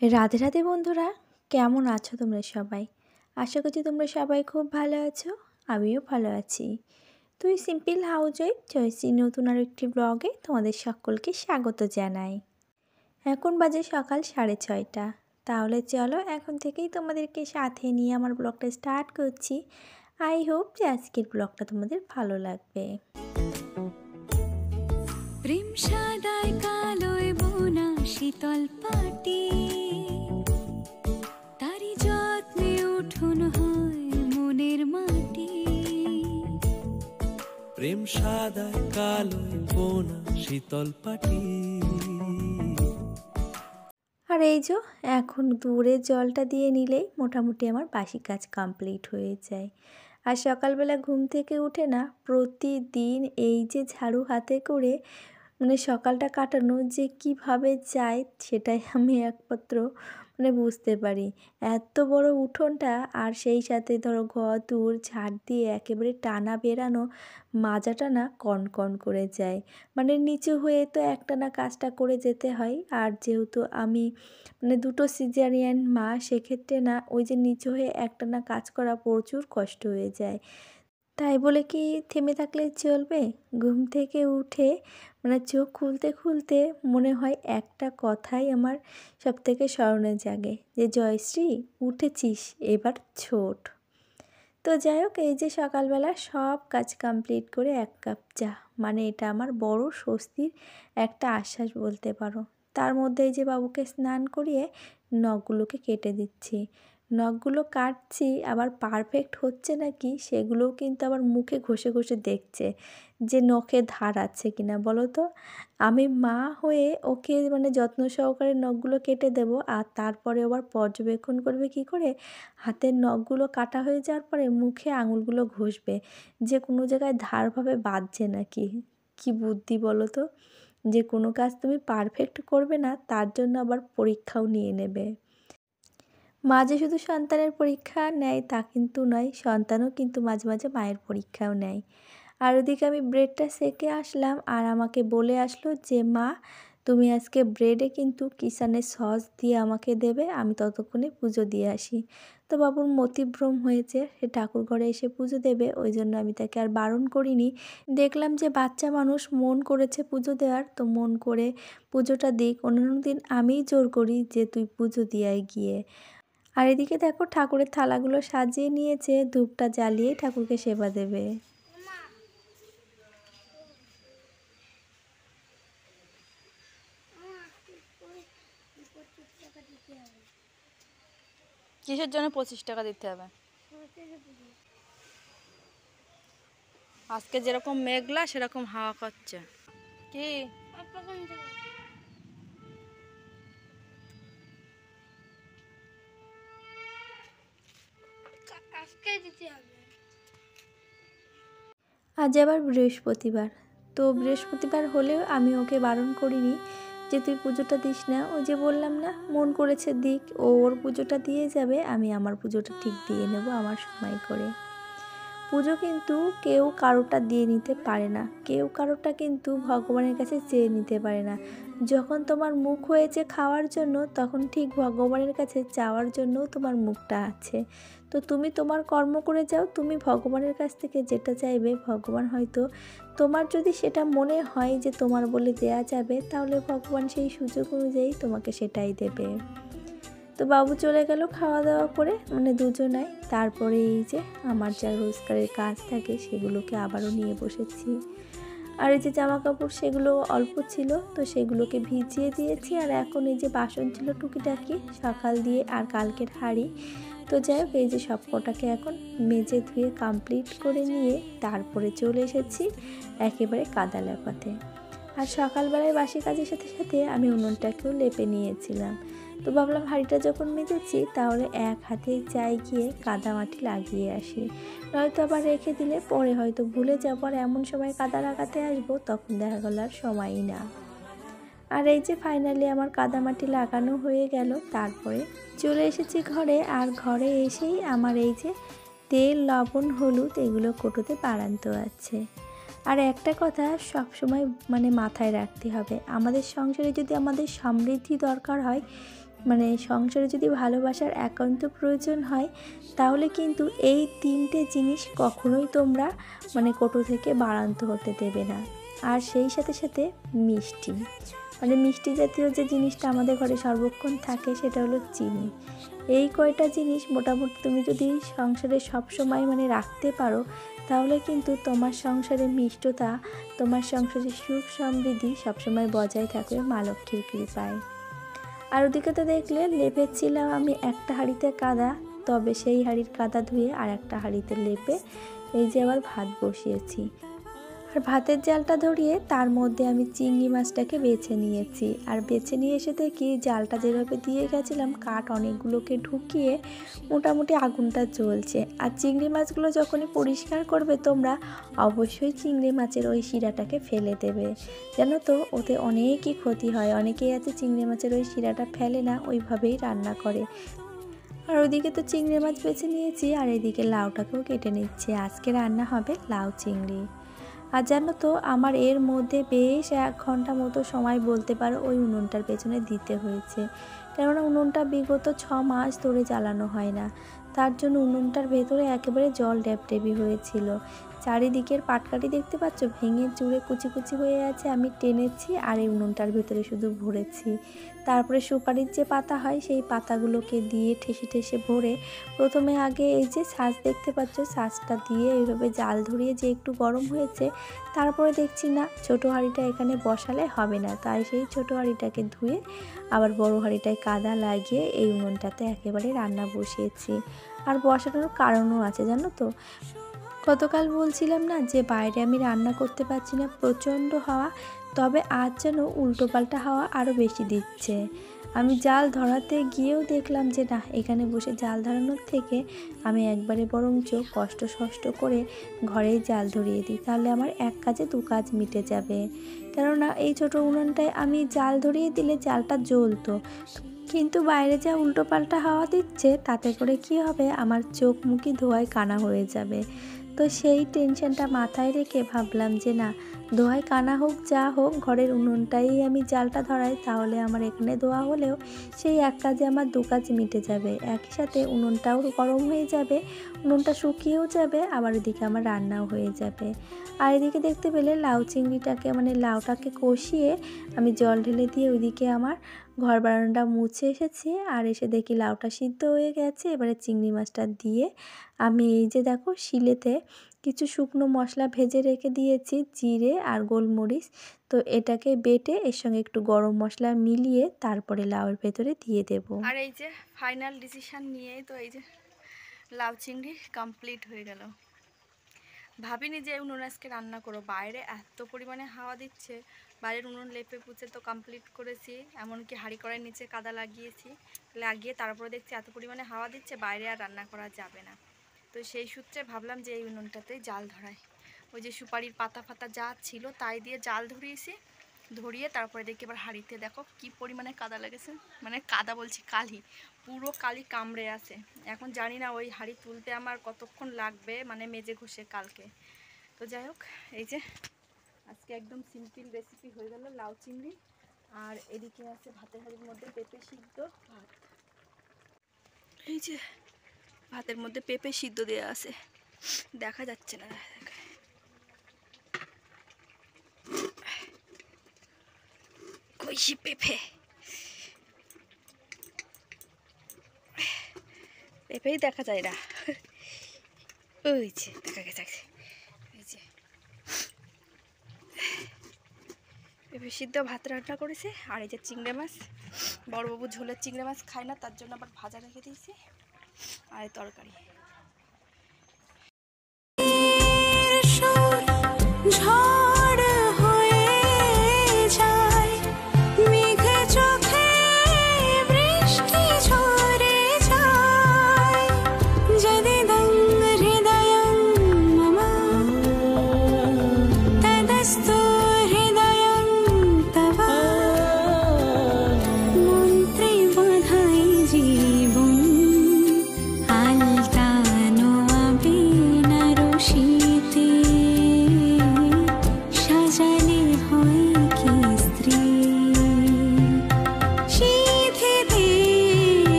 রাধে রাধে বন্ধুরা, কেমন আছো তোমরা সবাই? আশা করছি তোমরা সবাই খুব ভালো আছো। আমিও ভালো আছি। তো এই সিম্পল হাউসওয়াইফ জয়শ্রীর নতুন আর একটি ব্লগে তোমাদের সকলকে স্বাগত জানাই। এখন বাজে সকাল 6:30। তাহলে চলো এখন থেকেই তোমাদেরকে সাথে নিয়ে আমার ব্লগটা স্টার্ট করছি। আই হোপ যে আজকের ব্লগটা তোমাদের ভালো লাগবে। প্রেম সাদায় কালোয় বোনা শীতল পাটি, তারি যত্নে উঠোন হয় মনের মাটি। প্রেম সাদায় কালোয় বোনা শীতল পাটি। আর এই যে এখন দূরে জলটা দিয়ে নিলেই মোটামুটি আমার বাসি কাজ কমপ্লিট হয়ে যায়। আর সকালবেলা ঘুম থেকে উঠে না প্রতিদিন এই যে ঝাড়ু হাতে করে সকালটা কাটানো যে কিভাবে যায় সেটাই আমি একমাত্র বুঝতে পারি। এত বড় উঠোনটা আর সেই সাথে ধরো ঘর দূর ঝাড় দিয়ে একেবারে টানা বেরানো মাজাটা না কনকন করে যায়। নিচু হয়ে তো একটানা কাজটা করে যেতে হয়। আর যেহেতু আমি দুটো সিজারিয়ান মা, সেক্ষেত্রে না ওই যে নিচু হয়ে একটানা কাজ করা প্রচুর কষ্ট হয়ে যায়। তাই বলে কি থেমে থাকলে চলবে? ঘুম থেকে উঠে চোখ খুলতে খুলতে মনে হয় একটা কথাই আমার সবথেকে স্মরণে জাগে, যে জয়শ্রী উঠেছিস, এবার ছোট। তো যাই হোক, এই যে সকালবেলা সব কাজ কমপ্লিট করে এক কাপ চা, এটা আমার বড় স্বস্তির একটা আশ্বাস বলতে পারো। তার মধ্যে এই যে বাবুকে স্নান করিয়ে নখগুলোকে কেটে দিচ্ছি। নখগুলো কাটছি, আবার পারফেক্ট হচ্ছে নাকি সেগুলোও কিন্তু আবার মুখে ঘষে ঘষে দেখছে যে নখে ধার আছে কিনা। বলো তো, আমি মা হয়ে ওকে যত্ন সহকারে নখগুলো কেটে দেব, আর তারপরে আবার পর্যবেক্ষণ করবে কি করে হাতের নখগুলো কাটা হয়ে যাওয়ার পরে মুখে আঙুলগুলো ঘষবে যে কোনো জায়গায় ধারভাবে বাজছে নাকি। কি বুদ্ধি বলো তো, যে কোনো কাজ তুমি পারফেক্ট করবে না তার জন্য আবার পরীক্ষাও নিয়ে নেবে। মা যে শুধু সন্তানের পরীক্ষা নেয় তা কিন্তু নয়, সন্তানও কিন্তু মাঝে মাঝে মায়ের পরীক্ষাও নেয়। আর ওদিকে আমি ব্রেডটা সেকে আসলাম, আর আমাকে বলে আসলো যে মা তুমি আজকে ব্রেডে কিন্তু কিষানের সস দিয়ে আমাকে দেবে, আমি ততক্ষণে পুজো দিয়ে আসি। তো বাবুর মতিভ্রম হয়েছে, সে ঠাকুর ঘরে এসে পুজো দেবে, ওই জন্য আমি তাকে আর বারণ করিনি। দেখলাম যে বাচ্চা মানুষ মন করেছে পুজো দেওয়ার, তো মন করে পুজোটা দিক। অন্যান্য দিন আমিই জোর করি যে তুই পুজো দিয়ে গিয়ে। আর এদিকে দেখো ঠাকুরের থালাগুলো সাজিয়ে নিয়েছে, ধূপটা জ্বালিয়ে ঠাকুরকে সেবা দেবে। কিসের জন্য 25 টাকা দিতে হবে? আজকে যেরকম মেঘলা সেরকম হাওয়া করছে। কি আজ আবার বৃহস্পতিবার, তো বৃহস্পতিবার হলেও আমি ওকে বারণ করিনি যে তুই পুজোটা দিস না। ওই যে বললাম না, মন করেছে দিক, ও ওর পুজোটা দিয়ে যাবে, আমি আমার পুজোটা ঠিক দিয়ে নেব আমার সময় করে। পুজো কিন্তু কেউ কারোটা দিয়ে নিতে পারে না, কেউ কারোটা কিন্তু ভগবানের কাছে চেয়ে নিতে পারে না। যখন তোমার মুখ হয়েছে খাওয়ার জন্য, তখন ঠিক ভগবানের কাছে চাওয়ার জন্যও তোমার মুখটা আছে। তো তুমি তোমার কর্ম করে যাও, তুমি ভগবানের কাছ থেকে যেটা চাইবে ভগবান হয়তো তোমার যদি সেটা মনে হয় যে তোমার বলে দেয়া যাবে, তাহলে ভগবান সেই সুযোগ অনুযায়ী তোমাকে সেটাই দেবে। তো বাবু চলে গেল খাওয়া দাওয়া করে, দুজনাই। তারপরে এই যে আমার যা রোজগারের কাজ থাকে সেগুলোকে আবারও নিয়ে বসেছি। আর এই যে জামা কাপড় সেগুলো অল্প ছিল, তো সেগুলোকে ভিজিয়ে দিয়েছি। আর এখন এই যে বাসন ছিল টুকিটাকি সকাল দিয়ে আর কালকের হাঁড়ি, তো যাই হোক এই যে সব কটাকে এখন মেজে ধুয়ে কমপ্লিট করে নিয়ে তারপরে চলে এসেছি একেবারে কাদা লেপাতে। আর সকালবেলায় বাসি কাজের সাথে সাথে আমি উনুনটাকেও লেপে নিয়েছিলাম। তো ভাবলাম হাঁড়িটা যখন মেজেছি তাহলে এক হাতে যাই গিয়ে কাদা মাটি লাগিয়ে আসি, নয়তো আবার রেখে দিলে পরে হয়তো ভুলে যাবো, আর এমন সময় কাদা লাগাতে আসবো তখন দেখা গেল আর সময়ই না। আর এই যে ফাইনালি আমার কাদা মাটি লাগানো হয়ে গেল, তারপরে চলে এসেছি ঘরে। আর ঘরে এসেই আমার এই যে তেল লবণ হলুদ এগুলো কোটোতে বাড়ান্ত আছে। আর একটা কথা সবসময় মাথায় রাখতে হবে, আমাদের সংসারে যদি আমাদের সমৃদ্ধি দরকার হয়, মানে সংসারে যদি ভালোবাসার একান্ত প্রয়োজন হয় তাহলে কিন্তু এই 3টে জিনিস কখনোই তোমরা মানে কোটো থেকে বাড়ান্ত হতে দেবে না। আর সেই সাথে সাথে মিষ্টি, মানে মিষ্টি জাতীয় যে জিনিসটা আমাদের ঘরে সর্বক্ষণ থাকে সেটা হলো চিনি। এই কয়টা জিনিস মোটামুটি তুমি যদি সংসারে সবসময় মানে রাখতে পারো তাহলে কিন্তু তোমার সংসারে মিষ্টতা, তোমার সংসারে সুখ সমৃদ্ধি সবসময় বজায় থাকবে মা লক্ষ্মীর কৃপায়। আর ওদিকে তো দেখলে লেপেছিলাম আমি একটা হাঁড়িতে কাদা, তবে সেই হাঁড়ির কাদা ধুয়ে আর একটা হাঁড়িতে লেপে এই যে আবার ভাত বসিয়েছি। আর ভাতের জালটা ধরিয়ে তার মধ্যে আমি চিংড়ি মাছটাকে বেছে নিয়েছি। আর বেছে নিয়ে এসে দেখি জালটা যেভাবে দিয়ে গেছিলাম কাঠ অনেকগুলোকে ঢুকিয়ে মোটামুটি আগুনটা জ্বলছে। আর চিংড়ি মাছগুলো যখনই পরিষ্কার করবে তোমরা অবশ্যই চিংড়ি মাছের ওই শিরাটাকে ফেলে দেবে, জানো তো ওতে অনেকই ক্ষতি হয়। অনেকেই আছে চিংড়ি মাছের ওই শিরাটা ফেলে না, ওইভাবেই রান্না করে। আর ওইদিকে তো চিংড়ি মাছ বেছে নিয়েছি আর এদিকে লাউটাকেও কেটে নিচ্ছে। আজকে রান্না হবে লাউ চিংড়ি। আর জানো তো আমার এর মধ্যে বেশ 1 ঘন্টা মতো সময় বলতে পারো ওই উনুনটার পেছনে দিতে হয়েছে, কেননা উনুনটা বিগত 6 মাস ধরে জ্বালানো হয় না, তার জন্য উনুনটার ভেতরে একেবারে জল ড্যাবডেবি হয়েছিল। চারিদিকের পাটকাঠি দেখতে পাচ্ছ ভেঙে চুড়ে কুচি কুচি হয়ে আছে, আমি টেনেছি আর এই উনুনটার ভেতরে শুধু ভরেছি। তারপরে সুপারির যে পাতা হয় সেই পাতাগুলোকে দিয়ে ঠেসে ঠেসে ভরে প্রথমে আগে এই যে ছাঁচ দেখতে পাচ্ছ ছাঁচটা দিয়ে এইভাবে জাল ধরিয়ে যে একটু গরম হয়েছে, তারপরে দেখছি না ছোটো হাঁড়িটা এখানে বসালে হবে না, তাই সেই ছোটো হাঁড়িটাকে ধুয়ে আবার বড় হাঁড়িটায় কাদা লাগিয়ে এই উনুনটাতে একেবারে রান্না বসিয়েছি। আর বসানোর কারণও আছে জানো তো, গতকাল বলছিলাম না যে বাইরে আমি রান্না করতে পারছি না, প্রচণ্ড হাওয়া, তবে আজ যেন উল্টোপাল্টা হাওয়া আরও বেশি দিচ্ছে। আমি জাল ধরাতে গিয়েও দেখলাম যে না, এখানে বসে জাল ধরানোর থেকে আমি একবারে বরঞ্চ কষ্ট করে ঘরেই জাল ধরিয়ে দিই, তাহলে আমার 1 কাজে 2 কাজ মিটে যাবে। কেননা এই ছোটো উনুনটায় আমি জাল ধরিয়ে দিলে জালটা জ্বলতো, কিন্তু বাইরে যা উল্টোপাল্টা হাওয়া দিচ্ছে তাতে করে কি হবে, আমার চোখ মুখি ধোঁয়ায় কানা হয়ে যাবে। তো সেই টেনশনটা মাথায় রেখে ভাবলাম যে না, ধোঁয়ায় কানা হোক যা হোক ঘরের উনুনটাই আমি জালটা ধরাই, তাহলে আমার এখানে ধোঁয়া হলেও সেই 1 কাজে আমার 2 কাজ মিটে যাবে। একই সাথে উনুনটাও গরম হয়ে যাবে, উনুনটা শুকিয়েও যাবে, আবার এদিকে আমার রান্নাও হয়ে যাবে। আর এদিকে দেখতে পেলে লাউ চিংড়িটাকে মানে লাউটাকে কষিয়ে আমি জল ঢেলে দিয়ে ওইদিকে আমার ঘর বারান্দা মুছে এসেছি। আর এসে দেখি লাউটা সিদ্ধ হয়ে গেছে। এবারে চিংড়ি মাছটা দিয়ে আমি এই যে দেখো শিলেতে কিছু শুকনো মশলা ভেজে রেখে দিয়েছি, জিরে আর গোলমরিচ, তো এটাকে বেটে এর সঙ্গে একটু গরম মশলা মিলিয়ে তারপরে লাউয়ের ভেতরে দিয়ে দেব। আর এই যে ফাইনাল ডিসিশন নিয়ে তো এই যে লাউ চিংড়ি কমপ্লিট হয়ে গেল। ভাবিনি যে উনুন আজকে রান্না করো, বাইরে এত পরিমাণে হাওয়া দিচ্ছে, বাইরের উনুন লেপে পুছে তো কমপ্লিট করেছি, এমনকি হাঁড়ি কড়াইয়ের নিচে কাদা লাগিয়ে তারপরে দেখছি এত পরিমাণে হাওয়া দিচ্ছে বাইরে আর রান্না করা যাবে না। তো সেই সূত্রে ভাবলাম যে এই উনুনটাতেই জাল ধরাই। ওই যে সুপারির পাতা ফাতা যা ছিল তাই দিয়ে জাল ধরিয়েছি, ধরিয়ে তারপরে দেখি এবার হাঁড়িতে দেখো কি পরিমাণে কাদা লেগেছে, মানে কাদা বলছি কালি, পুরো কালি কামড়ে আছে। এখন জানি না ওই হাঁড়ি তুলতে আমার কতক্ষণ লাগবে, মানে মেজে ঘষে কালকে। তো যাই হোক, এই যে আজকে একদম সিম্পল রেসিপি হয়ে গেল লাউ চিংড়ি। আর এদিকে আছে ভাতের হাঁড়ির মধ্যে পেঁপে সিদ্ধ ভাত, এই যে ভাতের মধ্যে পেঁপে সিদ্ধ দেওয়া আছে, দেখা যাচ্ছে না, কইছি পেঁপেই দেখা যায় না, ওই যে দেখা গেছে, এই যে পেঁপে সিদ্ধ ভাত রান্না করেছে। আর এই যে চিংড়ি মাছ, বড়বাবু ঝোলের চিংড়ি মাছ খায় না, তার জন্য আবার ভাজা রেখে দিয়েছি, আর তরকারি।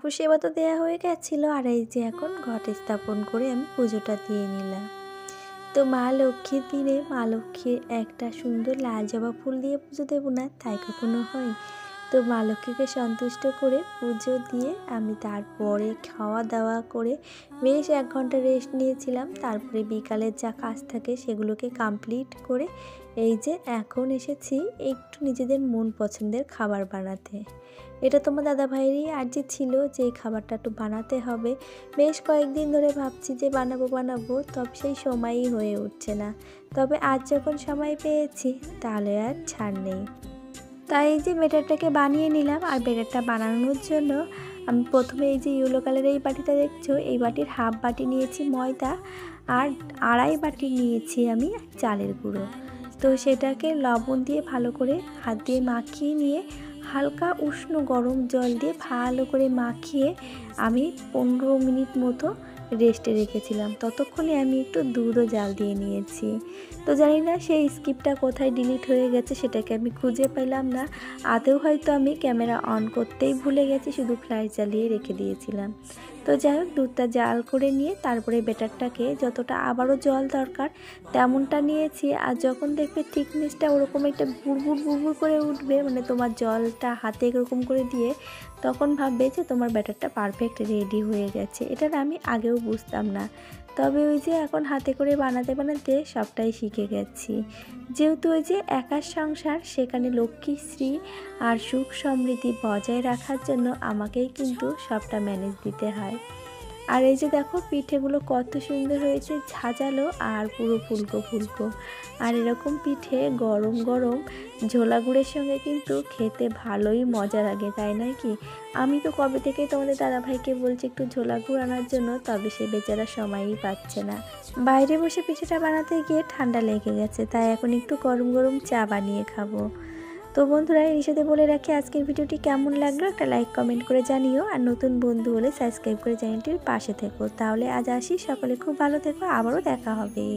ঠাকুর সেবা তো দেওয়া হয়ে গেছিলো, আর এই যে এখন ঘট স্থাপন করে আমি পুজোটা দিয়ে নিলাম। তো মা লক্ষ্মীর দিনে মা লক্ষ্মীর একটা সুন্দর লাল জবা ফুল দিয়ে পুজো দেবো না, তাই কখনো হয়? তো মা লক্ষ্মীকে সন্তুষ্ট করে পুজো দিয়ে আমি তারপরে খাওয়া দাওয়া করে বেশ 1 ঘন্টা রেস্ট নিয়েছিলাম। তারপরে বিকালের যা কাজ থাকে সেগুলোকে কমপ্লিট করে এই যে এখন এসেছি একটু নিজেদের মন পছন্দের খাবার বানাতে। এটা তোমার দাদাভাইয়েরই আর্জি ছিল যে এই খাবারটা একটু বানাতে হবে। বেশ কয়েকদিন ধরে ভাবছি যে বানাবো, তবে সেই সময়ই হয়ে উঠছে না। তবে আজ যখন সময় পেয়েছি তাহলে আর ছাড় নেই। তাই এই যে ব্যাটারটাকে বানিয়ে নিলাম। আর ব্যাটারটা বানানোর জন্য আমি প্রথমে এই যে ইয়েলো কালারের এই বাটিটা দেখছো, এই বাটির হাফ বাটি নিয়েছি ময়দা আর 2.5 বাটি নিয়েছি আমি চালের গুঁড়ো। তো সেটাকে লবণ দিয়ে ভালো করে হাত দিয়ে মাখিয়ে নিয়ে হালকা উষ্ণ গরম জল দিয়ে ভালো করে মাখিয়ে আমি 15 মিনিট মতো রেস্টে রেখেছিলাম। ততক্ষণে আমি একটু দুধও জাল দিয়ে নিয়েছি। তো জানি না সেই স্কিপটা কোথায় ডিলিট হয়ে গেছে, সেটাকে আমি খুঁজে পেলাম না। আদৌ হয়তো আমি ক্যামেরা অন করতেই ভুলে গেছি, শুধু ফ্ল্যাশ জ্বালিয়ে রেখে দিয়েছিলাম। তো যাই হোক, দুধটা জাল করে নিয়ে তারপরে ব্যাটারটাকে যতটা আবারও জল দরকার তেমনটা নিয়েছি। আর যখন দেখবে থিকনেসটা ওরকম একটা বুড়বুড় করে উঠবে, মানে তোমার জলটা হাতে এরকম করে দিয়ে, তখন ভাববে যে তোমার ব্যাটারটা পারফেক্ট রেডি হয়ে গেছে। এটা আমি আগেও বুঝতাম না, তবে ওই যে এখন হাতে করে বানাতে সবটাই শিখে গেছি। যেহেতু ওই যে একার সংসার, সেখানে লক্ষ্মীশ্রী আর সুখ সমৃদ্ধি বজায় রাখার জন্য আমাকেই কিন্তু সবটা ম্যানেজ দিতে হয়। আর এই যে দেখো পিঠেগুলো কত সুন্দর হয়েছে, ঝাঁঝালো আর পুরো ফুলকো। আর এরকম পিঠে গরম গরম ঝোলা গুড়ের সঙ্গে কিন্তু খেতে ভালোই মজা লাগে, তাই নয় কি? আমি তো কবে থেকে তোমাদের দাদাভাইকে বলছি একটু ঝোলা গুড় আনার জন্য, তবে সে বেচারা সময়ই পাচ্ছে না। বাইরে বসে পিঠেটা বানাতে গিয়ে ঠান্ডা লেগে গেছে, তাই এখন একটু গরম গরম চা বানিয়ে খাবো। তো বন্ধুরা, এই সাথে বলে রাখি আজকের ভিডিওটি কেমন লাগলো একটা লাইক কমেন্ট করে জানিও। আর নতুন বন্ধু হলে সাবস্ক্রাইব করে চ্যানেলটির পাশে থেকো। তাহলে আজ আসি, সকলে খুব ভালো থেকো, আবারও দেখা হবে।